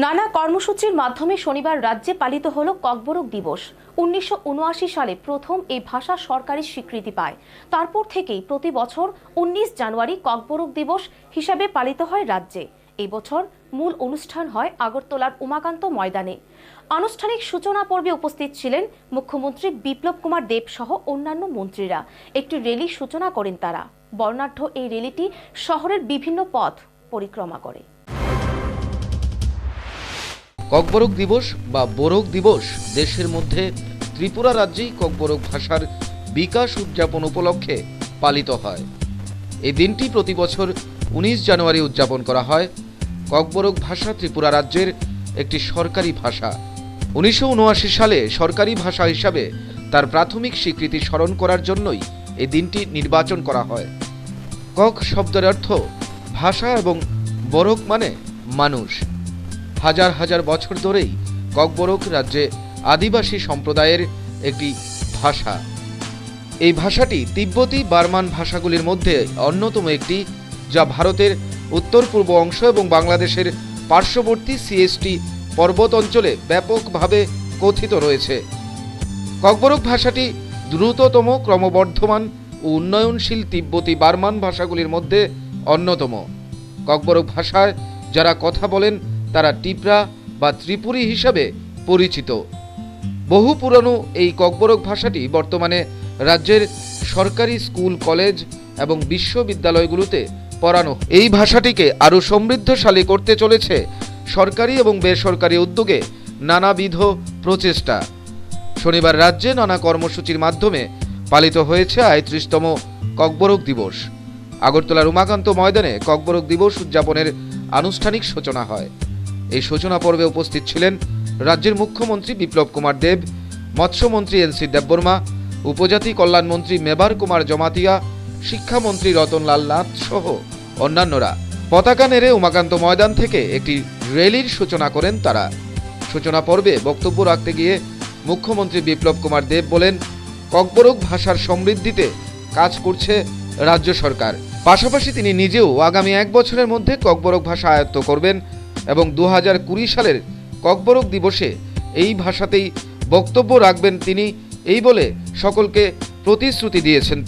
নানা কর্মসূচির মাধ্যমে শনিবার রাজ্যে পালিত হলো ককবরক দিবস। 1979 সালে প্রথম এই ভাষা সরকারি স্বীকৃতি পায়। তারপর থেকেই প্রতি বছর 19 জানুয়ারি ককবরক দিবস হিসাবে পালিত হয় রাজ্যে। এই বছর মূল অনুষ্ঠান হয় আগরতলার উমাকান্ত ময়দানে। আনুষ্ঠানিক সূচনা পর্বে উপস্থিত ছিলেন মুখ্যমন্ত্রী বিপ্লব কুমার দেব সহ অন্যান্য মন্ত্রীরা। একটি র্যালি সূচনা করেন তারা। বর্ণাঢ্য এই র্যালিটি শহরের বিভিন্ন পথ পরিক্রমা করে। ককবরক দিবস বা বোরক দিবস দেশের মধ্যে ত্রিপুরা রাজ্যেই ককবরক ভাষার বিকাশ উদযাপন উপলক্ষে পালিত হয়। এই দিনটি প্রতি বছর 19 জানুয়ারি উদযাপন করা হয়। ককবরক ভাষা ত্রিপুরা রাজ্যের একটি সরকারি ভাষা। 1979 সালে সরকারি ভাষা হিসাবে তার প্রাথমিক স্বীকৃতি স্মরণ করার জন্যই এই দিনটি নির্বাচন করা হয়। কক শব্দের অর্থ ভাষা এবং বরক মানে মানুষ। হাজার হাজার বছর ধরেই ককবরক রাজ্যে আদিবাসী সম্প্রদায়ের একটি ভাষা। এই ভাষাটি তিব্বতী বার্মান ভাষাগুলির মধ্যে অন্যতম একটি, যা ভারতের উত্তর পূর্ব অংশ এবং বাংলাদেশের পার্শ্ববর্তী সিএসটি পর্বত অঞ্চলে ব্যাপকভাবে কথিত রয়েছে। ককবরক ভাষাটি দ্রুততম ক্রমবর্ধমান ও উন্নয়নশীল তিব্বতী বার্মান ভাষাগুলির মধ্যে অন্যতম। ককবরক ভাষায় যারা কথা বলেন তারা টিপরা বা ত্রিপুরী হিসাবে পরিচিত। বহু পুরনো এই ককবরক ভাষাটি বর্তমানে রাজ্যের সরকারি স্কুল, কলেজ এবং বিশ্ববিদ্যালয়গুলোতে পড়ানো। এই ভাষাটিকে আরও সমৃদ্ধশালী করতে চলেছে সরকারি এবং বেসরকারি উদ্যোগে নানাবিধ প্রচেষ্টা। শনিবার রাজ্যে নানা কর্মসূচির মাধ্যমে পালিত হয়েছে ৩৫তম ককবরক দিবস। আগরতলার উমাকান্ত ময়দানে ককবরক দিবস উদযাপনের আনুষ্ঠানিক সূচনা হয়। এই সূচনা পর্বে উপস্থিত ছিলেন রাজ্যের মুখ্যমন্ত্রী বিপ্লব কুমার দেব, মৎস্যমন্ত্রী এনসি দেববর্মা, উপজাতি কল্যাণমন্ত্রী মেবার কুমার জমাতিয়া, শিক্ষামন্ত্রী রতনলাল নাথ সহ অন্যান্যরা। পতাকা নেড়ে উমাকান্ত ময়দান থেকে একটি র্যালির সূচনা করেন তারা। সূচনা পর্বে বক্তব্য রাখতে গিয়ে মুখ্যমন্ত্রী বিপ্লব কুমার দেব বলেন, ককবরক ভাষার সমৃদ্ধিতে কাজ করছে রাজ্য সরকার। পাশাপাশি তিনি নিজেও আগামী 1 বছরের মধ্যে ককবরক ভাষা আয়ত্ত করবেন এবং 2020 সালের ককবরক দিবসে এই ভাষাতেই বক্তব্য রাখবেন তিনি, এই বলে সকলকে প্রতিশ্রুতি দিয়েছেন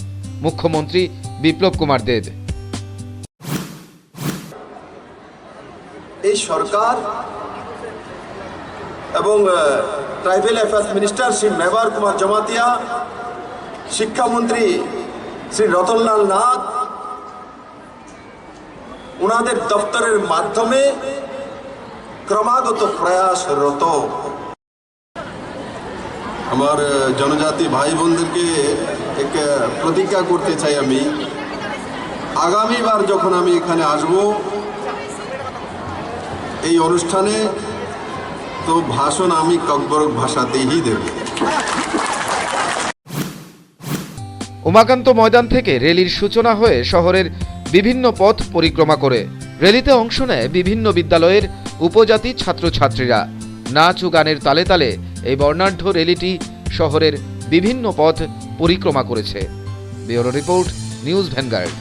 মুখ্যমন্ত্রী বিপ্লব কুমার দেব। এই সরকার এবং tribal affairs minister Shri Mebar Kumar Jamatia, শিক্ষামন্ত্রী শ্রী রতনলাল নাথ, ওনাদের দপ্তরের মাধ্যমে ক্রমাগত প্রয়াসরত। আমার জনজাতি ভাই বোনদেরকে এক প্রতিজ্ঞা করতে চাই, আমি আগামীবার যখন আমি এখানে আসব এই অনুষ্ঠানে, তো ভাষণ আমি ককবরক ভাষাতেই দেব। উমাকান্ত ময়দান থেকে র্যালির সূচনা হয়ে শহরের বিভিন্ন পথ পরিক্রমা করে। র্যালিতে অংশ নেয় বিভিন্ন বিদ্যালয়ের উপজাতি ছাত্রছাত্রীরা। নাচ ও গানের তালে তালে এই বর্ণাঢ্য র্যালিটি শহরের বিভিন্ন পথ পরিক্রমা করেছে। Bureau report, news vanguard.